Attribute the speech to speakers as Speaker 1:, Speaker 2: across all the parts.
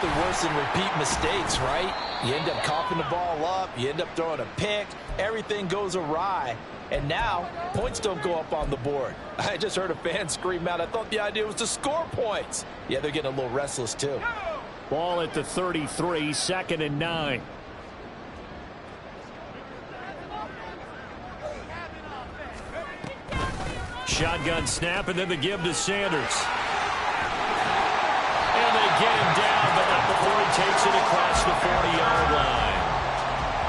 Speaker 1: nothing worse than repeat mistakes, right? You end up coughing the ball up, you end up throwing a pick, everything goes awry, and now points don't go up on the board. I just heard a fan scream out, I thought the idea was to score points. Yeah, they're getting a little restless too.
Speaker 2: Ball at the 33, 2nd and 9. Shotgun snap, and then the give to Sanders. And they get him down, but not before he takes it across the 40-yard line.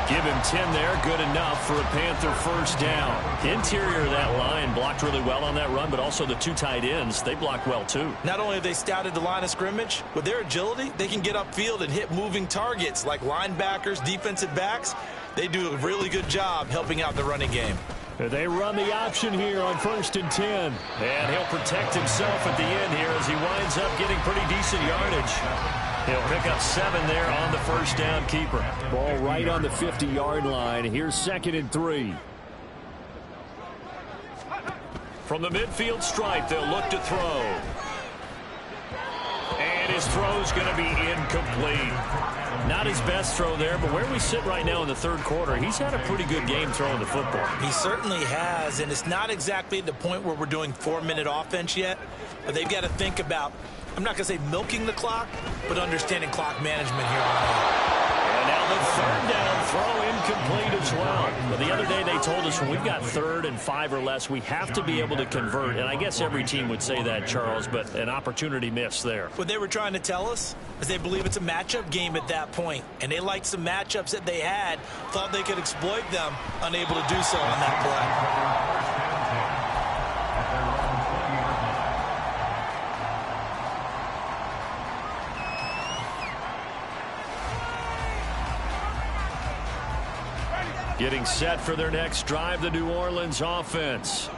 Speaker 2: Give him 10 there, good enough for a Panther first down. Interior of that line blocked really well on that run, but also the 2 tight ends, they blocked well too.
Speaker 1: Not only have they scouted the line of scrimmage, with their agility, they can get upfield and hit moving targets like linebackers, defensive backs. They do a really good job helping out the running game.
Speaker 2: They run the option here on 1st and 10. And he'll protect himself at the end here as he winds up getting pretty decent yardage. He'll pick up 7 there on the first down keeper. Ball right on the 50-yard line. Here's 2nd and 3. From the midfield stripe, they'll look to throw. And his throw's going to be incomplete. Not his best throw there, but where we sit right now in the 3rd quarter, he's had a pretty good game throwing the football.
Speaker 1: He certainly has, and it's not exactly the point where we're doing 4-minute offense yet, but they've got to think about, I'm not going to say milking the clock, but understanding clock management here on out.
Speaker 2: And now the 3rd down throw incomplete as well. But the other day they told us when we've got 3rd and 5 or less, we have to be able to convert. And I guess every team would say that, Charles, but an opportunity missed there.
Speaker 1: What they were trying to tell us is they believe it's a matchup game at that point. And they liked some matchups that they had, thought they could exploit them, unable to do so on that play.
Speaker 2: Getting set for their next drive, the New Orleans offense.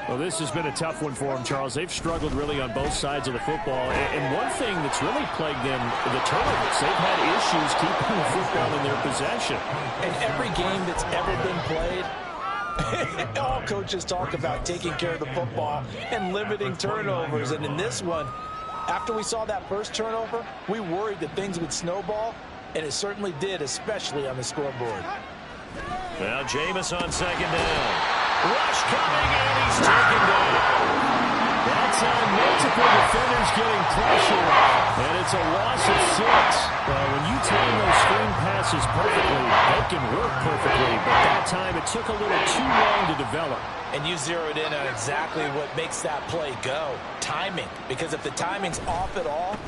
Speaker 2: Well, this has been a tough one for them, Charles. They've struggled really on both sides of the football. And one thing that's really plagued them, the turnovers. They've had issues keeping the football in their possession.
Speaker 1: In every game that's ever been played, all coaches talk about taking care of the football and limiting turnovers. And in this one, after we saw that first turnover, we worried that things would snowball, and it certainly did, especially on the scoreboard.
Speaker 2: Now Jameis on 2nd down. Rush coming, and he's taken down. That's on multiple defenders getting pressure, and it's a loss of 6. Well, when you time those screen passes perfectly, they can work perfectly, but that time it took a little too long to develop.
Speaker 1: And you zeroed in on exactly what makes that play go. Timing. Because if the timing's off at all,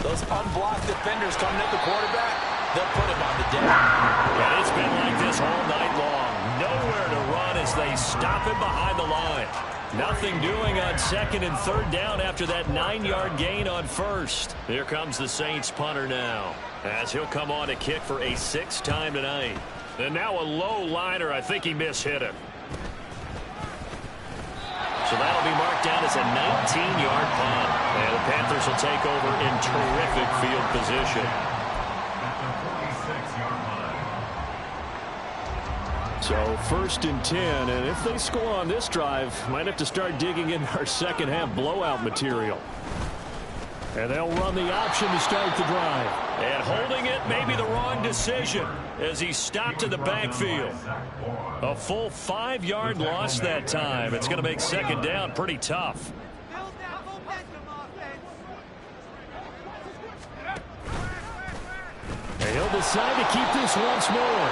Speaker 1: those unblocked defenders coming at the quarterback, they'll put him on the deck.
Speaker 2: And it's been like this all night long. Nowhere to run as they stop him behind the line. Nothing doing on 2nd and 3rd down after that 9-yard gain on 1st. Here comes the Saints punter now, as he'll come on to kick for a 6th time tonight. And now a low liner. I think he mishit him. So that'll be marked down as a 19-yard punt. And the Panthers will take over in terrific field position. So 1st and 10, and if they score on this drive, might have to start digging in our second half blowout material. And they'll run the option to start the drive. And holding it may be the wrong decision as he stopped in the backfield. A full 5-yard loss that time. It's going to make 2nd down pretty tough. And he'll decide to keep this once more.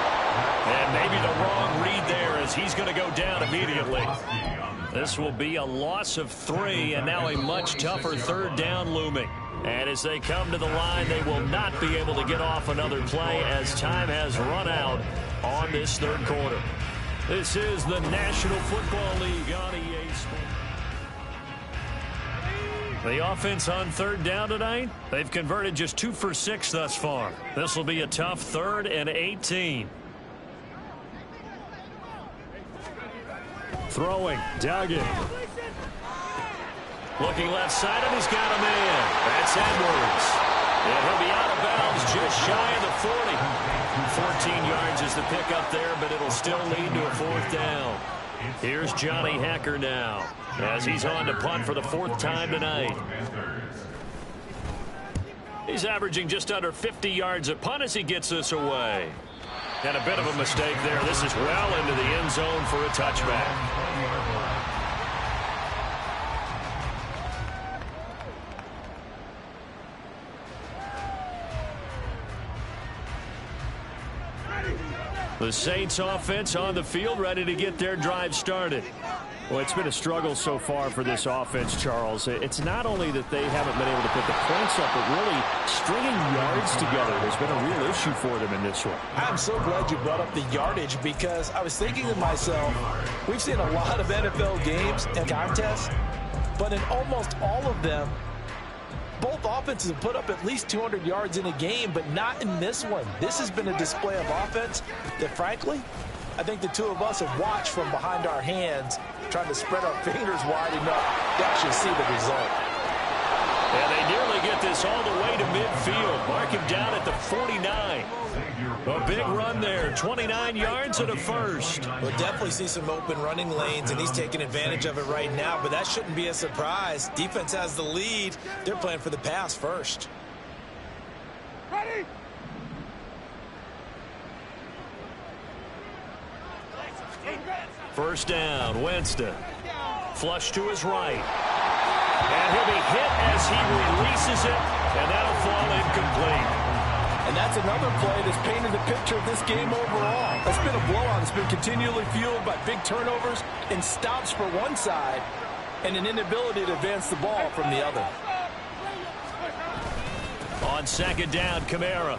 Speaker 2: And maybe the wrong read there as he's going to go down immediately. This will be a loss of 3, and now a much tougher 3rd down looming. And as they come to the line, they will not be able to get off another play as time has run out on this 3rd quarter. This is the National Football League on EA Sports. The offense on 3rd down tonight, they've converted just 2 for 6 thus far. This will be a tough 3rd and 18. Throwing, Duggan. Looking left side, and he's got him in. That's Edwards. And he'll be out of bounds just shy of the 40. 14 yards is the pickup there, but it'll still lead to a 4th down. Here's Johnny Hecker now, as he's on to punt for the 4th time tonight. He's averaging just under 50 yards a punt as he gets this away. And a bit of a mistake there. This is well into the end zone for a touchback. The Saints offense on the field, ready to get their drive started. Well, it's been a struggle so far for this offense, Charles. It's not only that they haven't been able to put the points up, but really stringing yards together has been a real issue for them in this one.
Speaker 1: I'm so glad you brought up the yardage, because I was thinking to myself, we've seen a lot of NFL games and contests, but in almost all of them, both offenses have put up at least 200 yards in a game, but not in this one. This has been a display of offense that, frankly, I think the two of us have watched from behind our hands, trying to spread our fingers wide enough to actually see the result.
Speaker 2: And they nearly get this all the way to midfield. Mark him down at the 49. A big run there, 29 yards and a first.
Speaker 1: We'll definitely see some open running lanes, and he's taking advantage of it right now, but that shouldn't be a surprise. Defense has the lead. They're playing for the pass first.
Speaker 3: Ready?
Speaker 2: First down, Winston. Flush to his right. And he'll be hit as he releases it, and that'll fall incomplete.
Speaker 1: And that's another play that's painted the picture of this game overall. It's been a blowout. It's been continually fueled by big turnovers and stops for one side and an inability to advance the ball from the other.
Speaker 2: On second down, Kamara.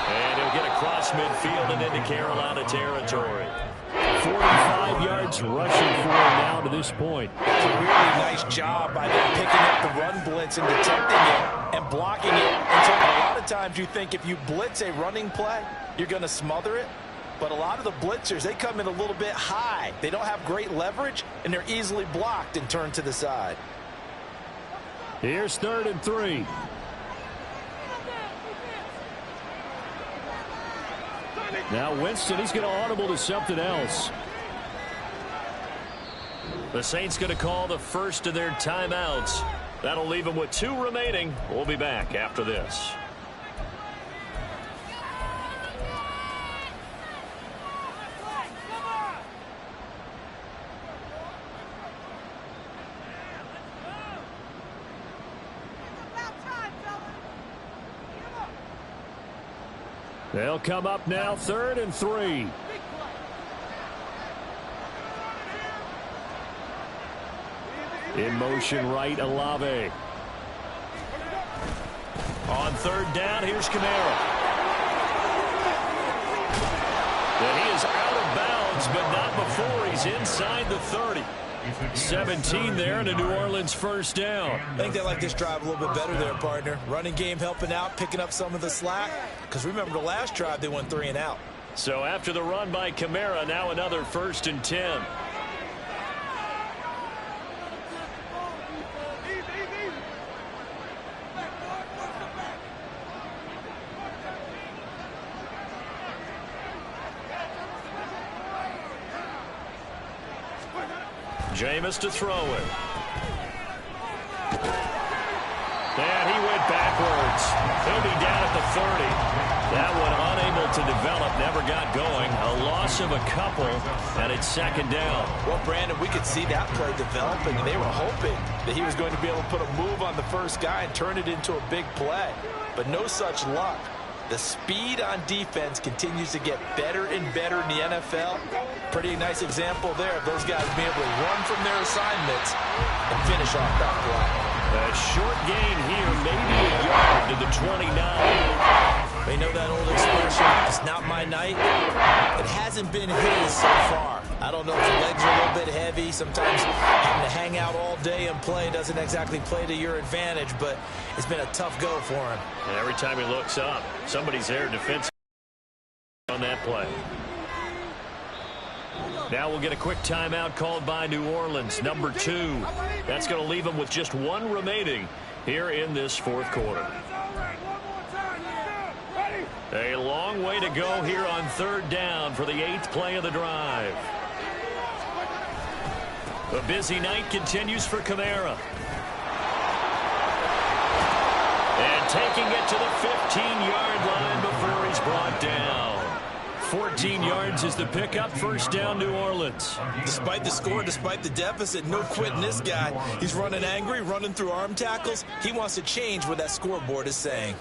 Speaker 2: And he'll get across midfield and into Carolina territory. 45 yards rushing for him now to this point.
Speaker 1: It's a really nice job by them picking up the run blitz and detecting it and blocking it. And so a lot of times you think if you blitz a running play, you're going to smother it. But a lot of the blitzers, they come in a little bit high. They don't have great leverage, and they're easily blocked and turned to the side.
Speaker 2: Here's 3rd and 3. Now Winston, he's going to audible to something else. The Saints going to call the first of their timeouts. That'll leave them with 2 remaining. We'll be back after this. They'll come up now, 3rd and 3. In motion right, Olave. On 3rd down, here's Kamara. And he is out of bounds, but not before he's inside the 30. 17 there and a New Orleans first down.
Speaker 1: I think they like this drive a little bit better there, partner. Running game helping out, picking up some of the slack. Because remember, the last drive, they went 3 and out.
Speaker 2: So after the run by Kamara, now another 1st and 10. Jameis to throw it. And he went backwards. He'll be down at the 30. That one unable to develop, never got going. A loss of a couple, and it's 2nd down.
Speaker 1: Well, Brandon, we could see that play developing, and they were hoping that he was going to be able to put a move on the first guy and turn it into a big play. But no such luck. The speed on defense continues to get better and better in the NFL. Pretty nice example there of those guys being able to run from their assignments and finish off that play.
Speaker 2: A short gain here, maybe a yard to the 29.
Speaker 1: They know that old expression, it's not my night. It hasn't been his so far. I don't know if the legs are a little bit heavy. Sometimes having to hang out all day and play doesn't exactly play to your advantage, but it's been a tough go for him.
Speaker 2: And every time he looks up, somebody's there defensive on that play. Now we'll get a quick timeout called by New Orleans, number 2. That's going to leave them with just 1 remaining here in this 4th quarter. A long way to go here on 3rd down for the 8th play of the drive. A busy night continues for Kamara. taking it to the 15-yard line before he's brought down. 14 yards is the pickup. First down, New Orleans.
Speaker 1: Despite the score, despite the deficit, no quitting this guy. He's running angry, running through arm tackles. He wants to change what that scoreboard is saying.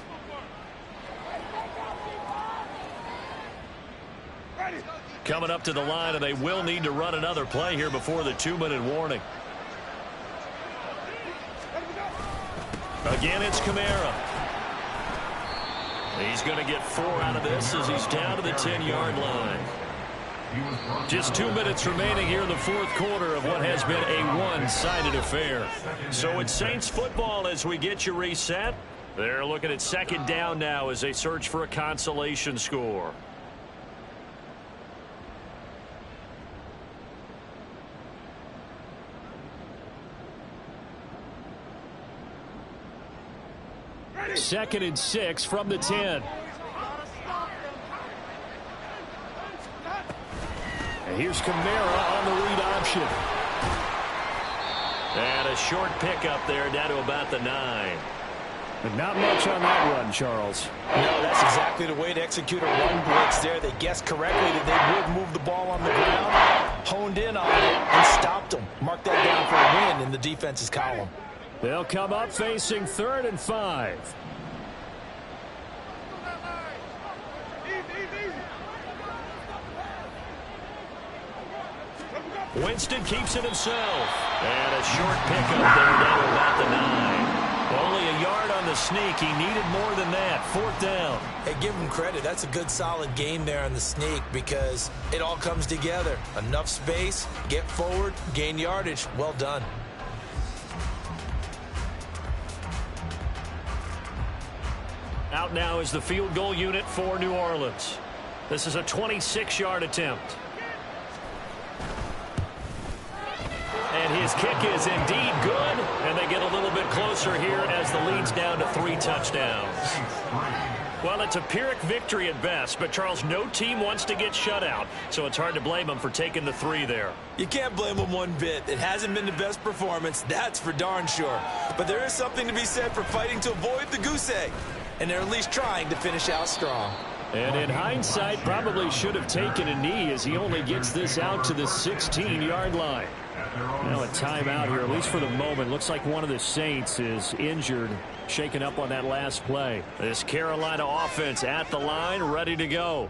Speaker 2: Coming up to the line, and they will need to run another play here before the 2-minute warning. Again, it's Kamara. He's going to get 4 out of this as he's down to the 10-yard line. Just 2 minutes remaining here in the fourth quarter of what has been a one-sided affair. So it's Saints football as we get you reset. They're looking at second down now as they search for a consolation score. Second and 6 from the 10. And here's Kamara on the read option. And a short pickup there down to about the 9. But not much on that run, Charles.
Speaker 1: No, that's exactly the way to execute a run blitz there. They guessed correctly that they would move the ball on the ground, honed in on it, and stopped them. Mark that down for a win in the defense's column.
Speaker 2: They'll come up facing 3rd and 5. Winston keeps it himself. And a short pickup there down to about the 9. Only a yard on the sneak. He needed more than that. 4th down.
Speaker 1: Hey, give him credit. That's a good, solid game there on the sneak because it all comes together. Enough space, get forward, gain yardage. Well done.
Speaker 2: Out now is the field goal unit for New Orleans. This is a 26-yard attempt. And his kick is indeed good, and they get a little bit closer here as the lead's down to 3 touchdowns. Well, it's a Pyrrhic victory at best, but Charles, no team wants to get shut out, so it's hard to blame them for taking the 3 there.
Speaker 1: You can't blame them one bit. It hasn't been the best performance, that's for darn sure. But there is something to be said for fighting to avoid the goose egg, and they're at least trying to finish out strong.
Speaker 2: And in hindsight, probably should have taken a knee as he only gets this out to the 16-yard line. Now a timeout here, at least for the moment. Looks like one of the Saints is injured, shaken up on that last play. This Carolina offense at the line, ready to go.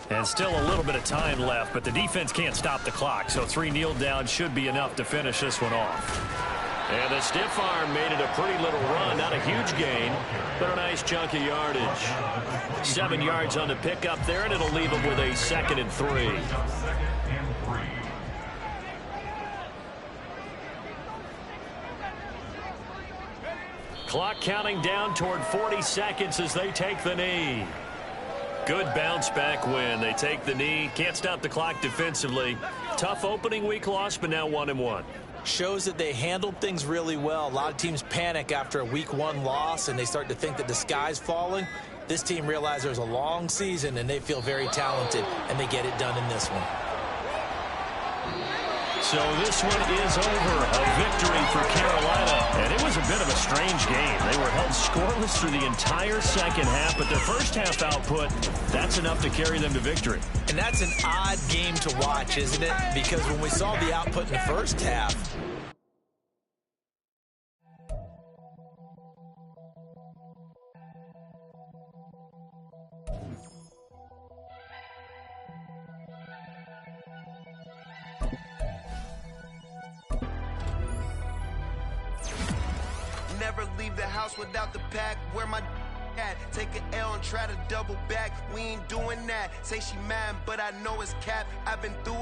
Speaker 2: And still a little bit of time left, but the defense can't stop the clock, so 3 kneel downs should be enough to finish this one off. And the stiff arm made it a pretty little run. Not a huge gain, but a nice chunk of yardage. 7 yards on the pickup there, and it'll leave them with a 2nd and 3. Clock counting down toward 40 seconds as they take the knee. Good bounce back win. They take the knee. Can't stop the clock defensively. Tough opening week loss, but now 1-1.
Speaker 1: Shows that they handled things really well. A lot of teams panic after a week 1 loss, and they start to think that the sky's falling. This team realized there's a long season, and they feel very talented, and they get it done in this one.
Speaker 2: So this one is over. A victory for Carolina. And it was a bit of a strange game. They were held scoreless through the entire second half, but their first half output, that's enough to carry them to victory.
Speaker 1: And that's an odd game to watch, isn't it? Because when we saw the output in the first half,
Speaker 4: never leave the house without the pack. Where my at? Take an L and try to double back. We ain't doing that. Say she mad, but I know it's cap. I've been through it.